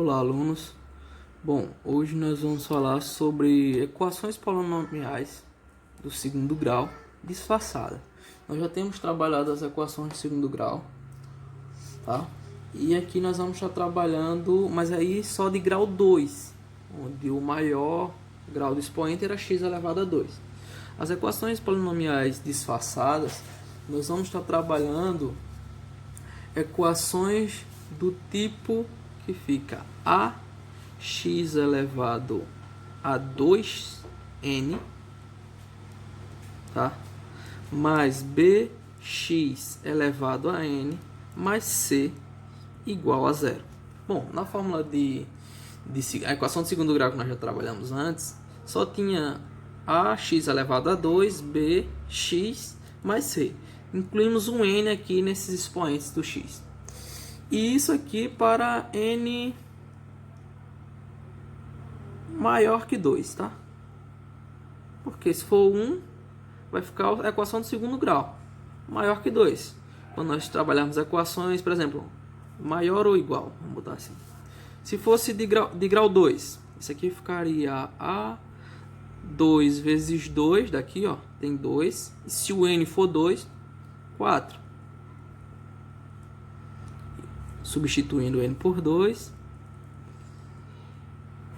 Olá, alunos. Bom, hoje nós vamos falar sobre equações polinomiais do segundo grau disfarçada. Nós já temos trabalhado as equações de segundo grau, tá? E aqui nós vamos estar trabalhando, mas aí só de grau 2, onde o maior grau do expoente era x elevado a 2. As equações polinomiais disfarçadas, nós vamos estar trabalhando equações do tipo que fica ax elevado a 2n, tá? Mais bx elevado a n mais c igual a zero. Bom, na fórmula a equação de segundo grau que nós já trabalhamos antes, só tinha ax elevado a 2, bx mais c. Incluímos um n aqui nesses expoentes do x. E isso aqui para n maior que 2, tá? Porque se for 1, vai ficar a equação do segundo grau, maior que 2. Quando nós trabalharmos equações, por exemplo, maior ou igual, vamos botar assim. Se fosse de grau 2, isso aqui ficaria a 2 vezes 2, daqui ó, tem 2. E se o n for 2, 4. Substituindo n por 2.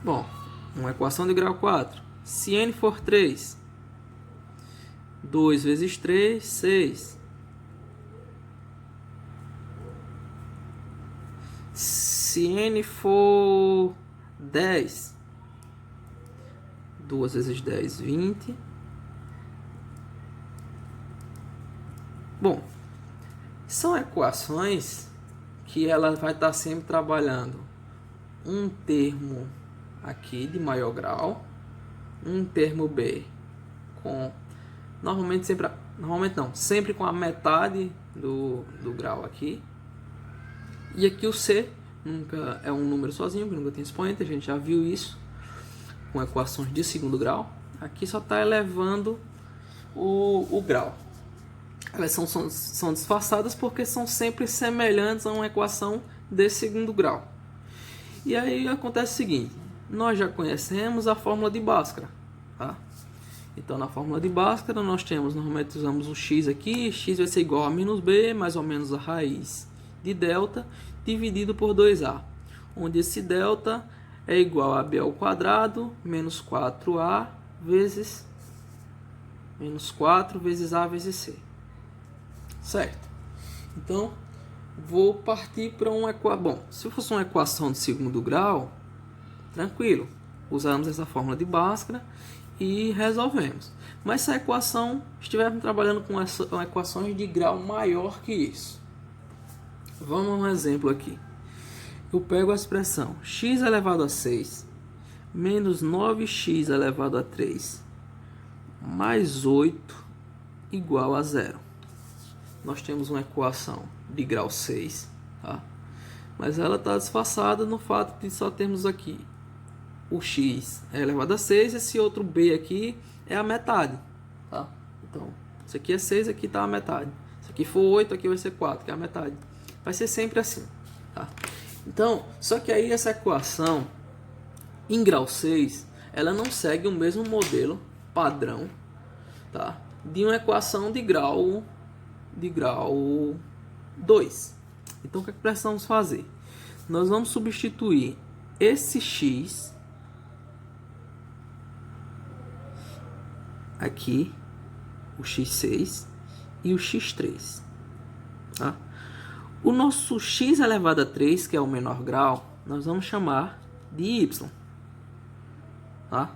Bom, uma equação de grau 4. Se n for 3, 2 vezes 3, 6. Se n for 10, 2 vezes 10, 20. Bom, são equações que ela vai estar sempre trabalhando um termo aqui de maior grau, um termo b com sempre com a metade do grau aqui, e aqui o c nunca é um número sozinho, que nunca tem expoente, a gente já viu isso com equações de segundo grau. Aqui só está elevando o grau. Elas são disfarçadas porque são sempre semelhantes a uma equação de segundo grau. E aí acontece o seguinte, nós já conhecemos a fórmula de Bhaskara, tá? Então na fórmula de Bhaskara nós normalmente usamos o x aqui, x vai ser igual a menos b, mais ou menos a raiz de delta, dividido por 2a, onde esse delta é igual a b ao quadrado, menos 4a vezes menos 4 vezes a vezes c. Certo? Então, vou partir para uma equação. Bom, se fosse uma equação de segundo grau, tranquilo. Usamos essa fórmula de Bhaskara e resolvemos. Mas se a equação estivermos trabalhando com equações de grau maior que isso. Vamos a um exemplo aqui. Eu pego a expressão x elevado a 6 menos 9x elevado a 3 mais 8 igual a 0. Nós temos uma equação de grau 6, tá? Mas ela está disfarçada no fato de só termos aqui o x é elevado a 6, esse outro b aqui é a metade, tá? Então, isso aqui é 6, aqui está a metade. Se aqui for 8, aqui vai ser 4, que é a metade. Vai ser sempre assim, tá? Então, só que aí essa equação, em grau 6, ela não segue o mesmo modelo padrão, tá? De uma equação de grau 2. Então, o que precisamos fazer? Nós vamos substituir esse x aqui, o x6 e o x3, tá? O nosso x elevado a 3, que é o menor grau, nós vamos chamar de y, tá?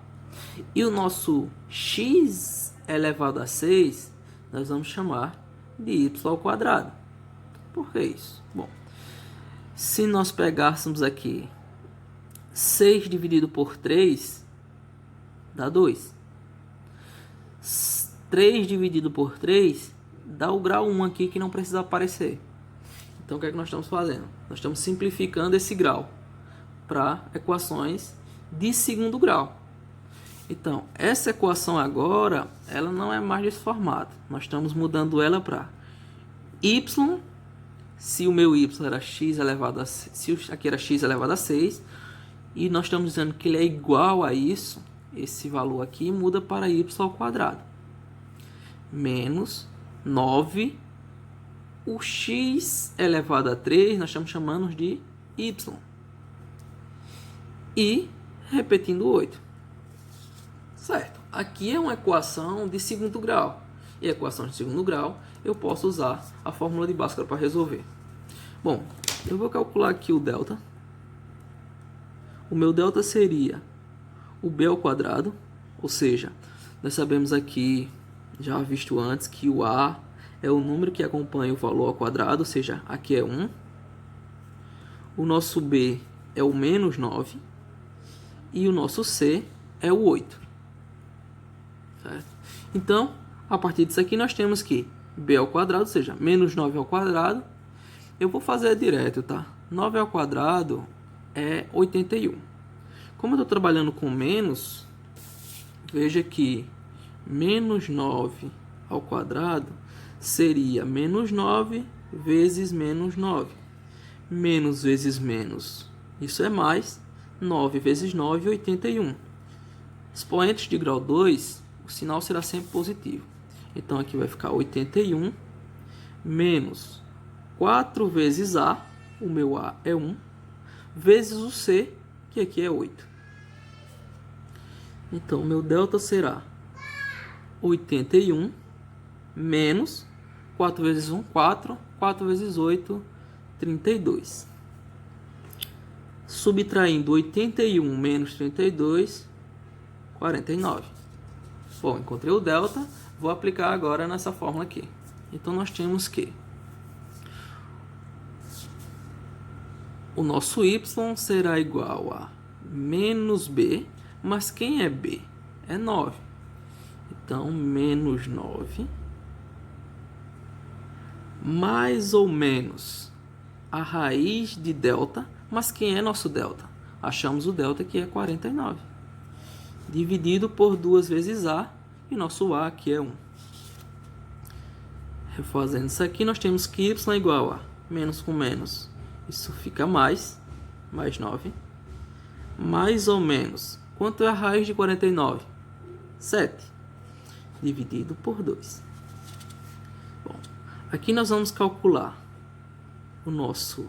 E o nosso x elevado a 6, nós vamos chamar de y ao quadrado. Por que isso? Bom, se nós pegássemos aqui 6 dividido por 3, dá 2. 3 dividido por 3 dá o grau 1 aqui, que não precisa aparecer. Então o que é que nós estamos fazendo? Nós estamos simplificando esse grau para equações de segundo grau. Então, essa equação agora, ela não é mais desse formato. Nós estamos mudando ela para y, se o meu y era x elevado a 6, se aqui era x elevado a 6, e nós estamos dizendo que ele é igual a isso, esse valor aqui muda para y ao quadrado. Menos 9, o x elevado a 3, nós estamos chamando de y. E repetindo 8. Certo. Aqui é uma equação de segundo grau. E a equação de segundo grau, eu posso usar a fórmula de Bhaskara para resolver. Bom, eu vou calcular aqui o delta. O meu delta seria o b ao quadrado, ou seja, nós sabemos aqui, já visto antes, que o a é o número que acompanha o valor ao quadrado, ou seja, aqui é 1. O nosso b é o menos 9. E o nosso c é o 8. Certo? Então, a partir disso aqui, nós temos que b ao quadrado, ou seja, menos 9 ao quadrado. Eu vou fazer direto, tá? 9 ao quadrado é 81. Como eu estou trabalhando com menos, veja que menos 9 ao quadrado seria menos 9 vezes menos 9. Menos vezes menos, isso é mais. 9 vezes 9, 81. Expoentes de grau 2, o sinal será sempre positivo. Então, aqui vai ficar 81 menos 4 vezes a, o meu a é 1, vezes o c, que aqui é 8. Então, o meu delta será 81 menos 4 vezes 1, 4. 4 vezes 8, 32. Subtraindo 81 menos 32, 49. Bom, encontrei o delta, vou aplicar agora nessa fórmula aqui. Então, nós temos que o nosso y será igual a menos b, mas quem é b? É 9. Então, menos 9, mais ou menos a raiz de delta, mas quem é nosso delta? Achamos o delta que é 49. Dividido por 2 vezes a, e nosso a aqui é 1. Refazendo isso aqui, nós temos que y é igual a menos com menos. Isso fica mais 9. Mais ou menos. Quanto é a raiz de 49? 7. Dividido por 2. Bom, aqui nós vamos calcular o nosso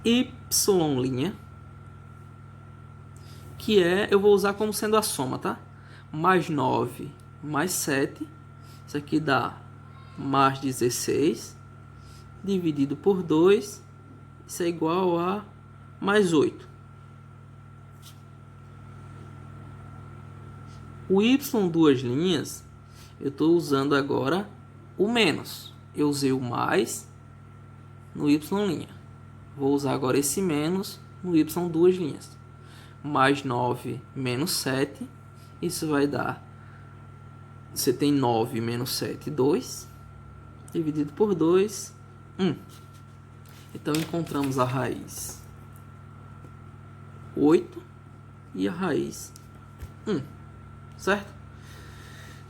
y', que eu vou usar como sendo a soma, tá? Mais 9 mais 7, isso aqui dá mais 16, dividido por 2, isso é igual a mais 8. O y duas linhas, eu estou usando agora o menos. Eu usei o mais no y'. Vou usar agora esse menos no y duas linhas. Mais 9 menos 7, isso vai dar, você tem 9 menos 7, 2, dividido por 2, 1. Então, encontramos a raiz 8 e a raiz 1, certo?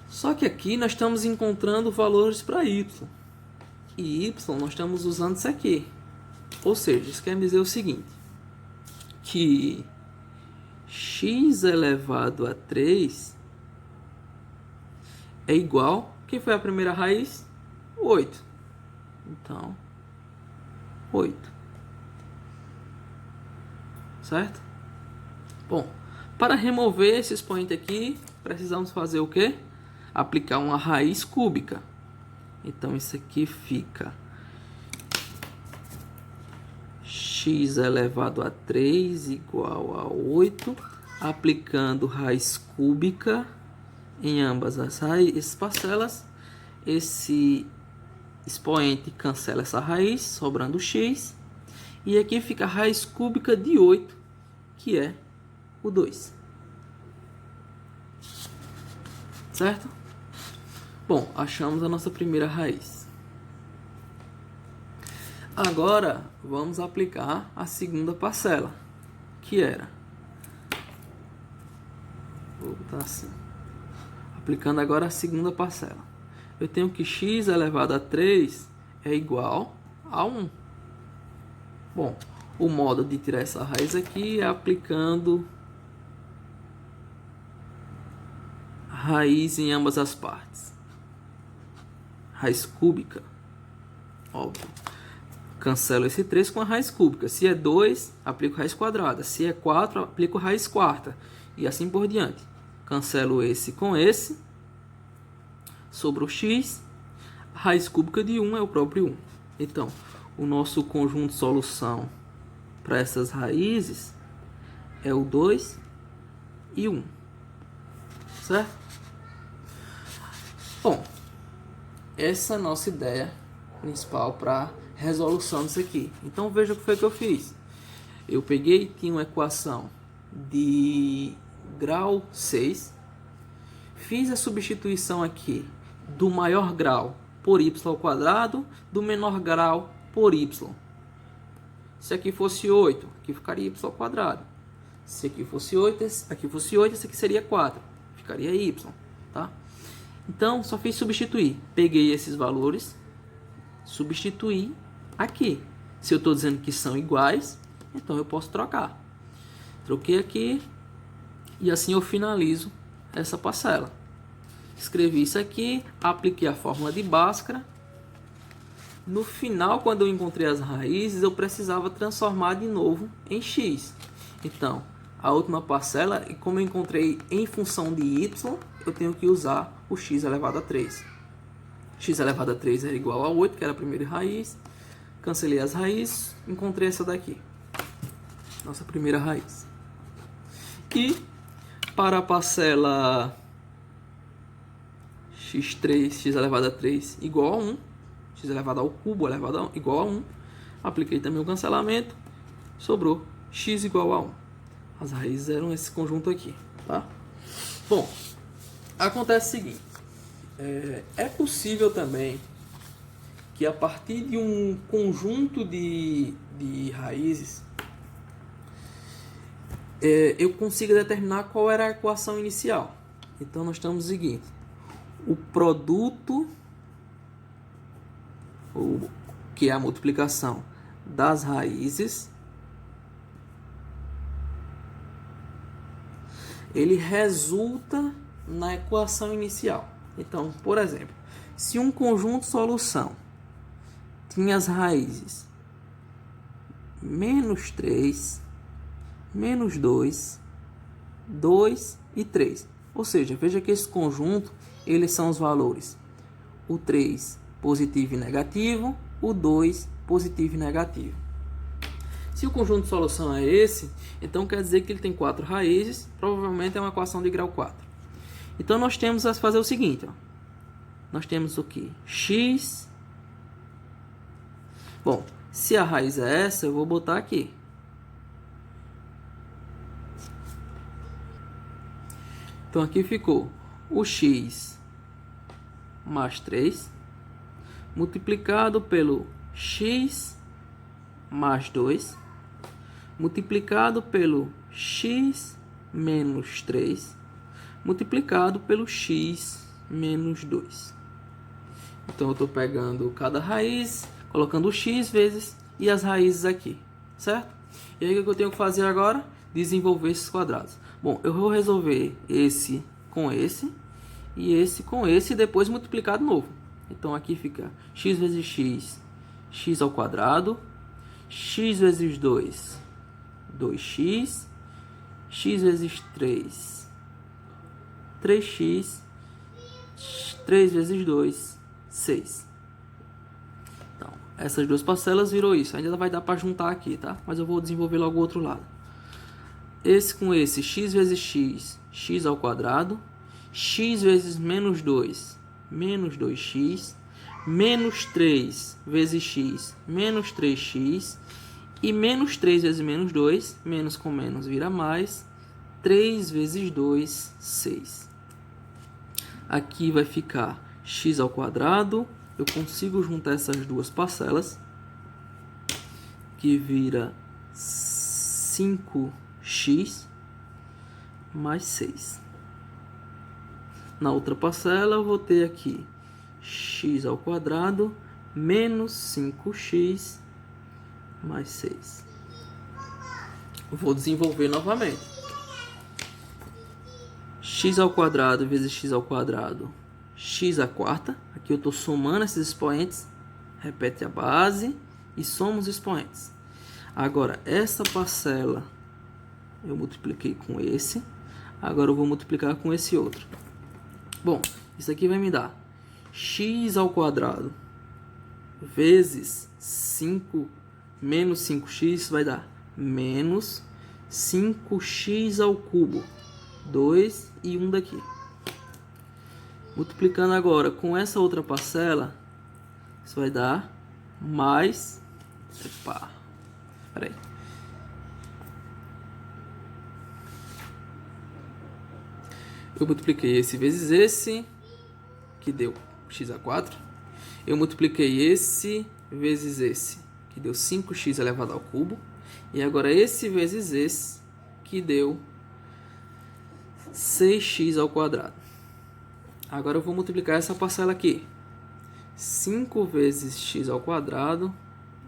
Só que aqui nós estamos encontrando valores para y. E y nós estamos usando isso aqui. Ou seja, isso quer dizer o seguinte, que x elevado a 3 é igual, quem foi a primeira raiz? 8. Então, 8. Certo? Bom, para remover esse expoente aqui, precisamos fazer o quê? Aplicar uma raiz cúbica. Então, isso aqui fica x elevado a 3 igual a 8, aplicando raiz cúbica em ambas as parcelas. Esse expoente cancela essa raiz, sobrando x. E aqui fica a raiz cúbica de 8, que é o 2. Certo? Bom, achamos a nossa primeira raiz. Agora, vamos aplicar a segunda parcela, que era... Vou botar assim. Aplicando agora a segunda parcela. Eu tenho que x elevado a 3 é igual a 1. Bom, O modo de tirar essa raiz aqui é aplicando raiz em ambas as partes. Raiz cúbica, óbvio. Cancelo esse 3 com a raiz cúbica. Se é 2, aplico raiz quadrada. Se é 4, aplico raiz quarta. E assim por diante. Cancelo esse com esse. Sobrou x. A raiz cúbica de 1 é o próprio 1. Então, o nosso conjunto de solução para essas raízes é o 2 e 1. Certo? Bom, essa é a nossa ideia principal para resolução disso aqui. Então veja o que foi que eu fiz. Eu peguei, tinha uma equação de grau 6, fiz a substituição aqui do maior grau por y ao quadrado, do menor grau por y. Se aqui fosse 8, aqui ficaria y ao quadrado. Se aqui fosse 8, aqui fosse 8, esse aqui seria 4, ficaria y, tá? Então só fiz substituir. Peguei esses valores, substituir aqui. Se eu estou dizendo que são iguais, então eu posso trocar. Troquei aqui e assim eu finalizo essa parcela. Escrevi isso aqui, apliquei a fórmula de Bhaskara. No final, quando eu encontrei as raízes, eu precisava transformar de novo em x. Então, a última parcela, como eu encontrei em função de y, eu tenho que usar o x elevado a 3. X elevado a 3 é igual a 8, que era a primeira raiz. Cancelei as raízes, encontrei essa daqui. Nossa primeira raiz. E para a parcela x3, x elevado a 3 igual a 1, x elevado ao cubo elevado a 1, igual a 1, apliquei também o cancelamento, sobrou x igual a 1. As raízes eram esse conjunto aqui, tá? Bom, acontece o seguinte, é possível também que a partir de um conjunto de raízes eu consiga determinar qual era a equação inicial. Então nós temos o seguinte, o produto, que é a multiplicação das raízes, ele resulta na equação inicial. Então, por exemplo, se um conjunto de solução tinha as raízes menos 3, menos 2, 2 e 3. Ou seja, veja que esse conjunto, eles são os valores. O 3 positivo e negativo, o 2 positivo e negativo. Se o conjunto de solução é esse, então quer dizer que ele tem 4 raízes, provavelmente é uma equação de grau 4. Então nós temos a fazer o seguinte, ó. Nós temos o que? X. Bom, se a raiz é essa, eu vou botar aqui. Então aqui ficou o x mais 3 multiplicado pelo x mais 2 multiplicado pelo x menos 3 multiplicado pelo x menos 2. Então eu estou pegando cada raiz, colocando o x vezes e as raízes aqui, certo? E aí o que eu tenho que fazer agora? Desenvolver esses quadrados. Bom, eu vou resolver esse com esse e esse com esse e depois multiplicar de novo. Então aqui fica x vezes x, x ao quadrado, x vezes 2, 2x, x vezes 3, 3x, 3 vezes 2, 6. Então, essas duas parcelas virou isso. Ainda vai dar para juntar aqui, tá? Mas eu vou desenvolver logo o outro lado. Esse com esse, x vezes x, x ao quadrado, x vezes menos 2, menos 2x, menos 3 vezes x, menos 3x, e menos 3 vezes menos 2, menos com menos vira mais, 3 vezes 2, 6. Aqui vai ficar x ao quadrado, eu consigo juntar essas duas parcelas, que vira 5x mais 6. Na outra parcela eu vou ter aqui x ao quadrado menos 5x mais 6. Vou desenvolver novamente. X ao quadrado vezes x ao quadrado, x à quarta. Aqui eu estou somando esses expoentes. Repete a base e soma os expoentes. Agora, essa parcela eu multipliquei com esse. Agora eu vou multiplicar com esse outro. Bom, isso aqui vai me dar x ao quadrado vezes 5 menos 5x vai dar menos 5x ao cubo. 2 e 1 daqui. Multiplicando agora com essa outra parcela, isso vai dar mais... Epa, espera aí. Eu multipliquei esse vezes esse, que deu x a 4. Eu multipliquei esse vezes esse, que deu 5x elevado ao cubo. E agora esse vezes esse, que deu 6x ao quadrado. Agora eu vou multiplicar essa parcela aqui. 5 vezes x ao quadrado,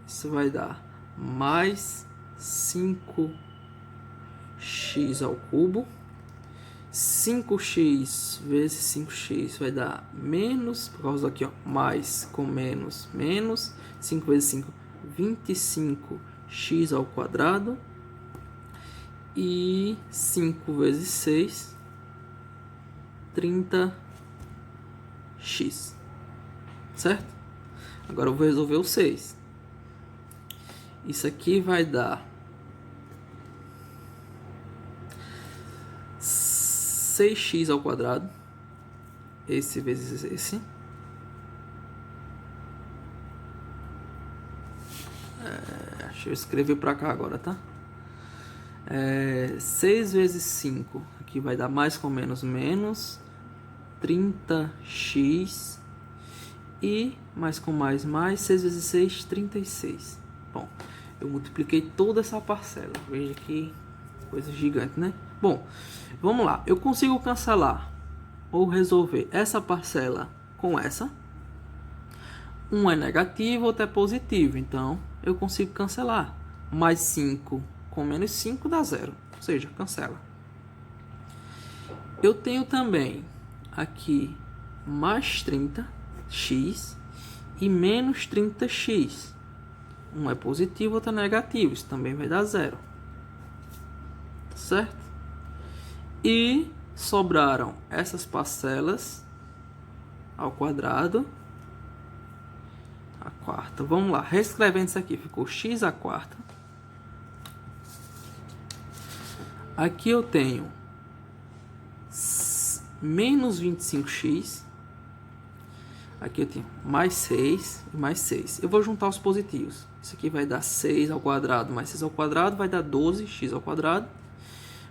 isso vai dar mais 5x ao cubo. 5x vezes 5x vai dar menos, por causa daqui, ó, mais com menos, menos. 5 vezes 5, 25x ao quadrado. E 5 vezes 6, 30x. Certo? Agora eu vou resolver o 6. Isso aqui vai dar 6x ao quadrado. Esse vezes esse. Deixa eu escrever para cá agora, tá? 6 vezes 5. Aqui vai dar mais com menos, menos. 30x. E mais com mais, 6 vezes 6, 36. Bom, eu multipliquei toda essa parcela. Veja que coisa gigante, né? Bom, vamos lá. Eu consigo cancelar ou resolver essa parcela com essa. Um é negativo, outro é positivo. Então, eu consigo cancelar. Mais 5 com menos 5 dá 0. Ou seja, cancela. Eu tenho também aqui mais 30x e menos 30x. Um é positivo, outro é negativo. Isso também vai dar 0. Certo? E sobraram essas parcelas ao quadrado. A quarta. Vamos lá. Reescrevendo isso aqui. Ficou x à quarta. Aqui eu tenho menos 25x. Aqui eu tenho mais 6 e mais 6. Eu vou juntar os positivos. Isso aqui vai dar 6 ao quadrado mais 6 ao quadrado. Vai dar 12x ao quadrado.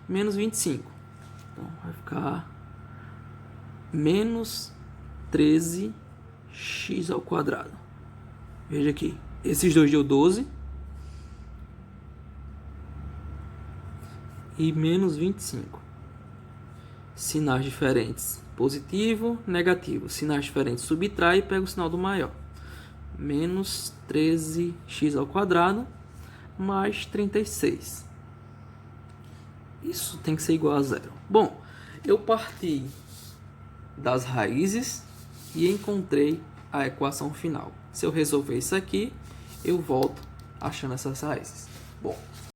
Menos 25. Então, vai ficar menos 13x ao quadrado. Veja aqui. Esses dois deu 12. E menos 25. Sinais diferentes. Positivo, negativo. Sinais diferentes. Subtrai e pega o sinal do maior. Menos 13x ao quadrado mais 36. Isso tem que ser igual a 0. Bom, eu parti das raízes e encontrei a equação final. Se eu resolver isso aqui, eu volto achando essas raízes. Bom,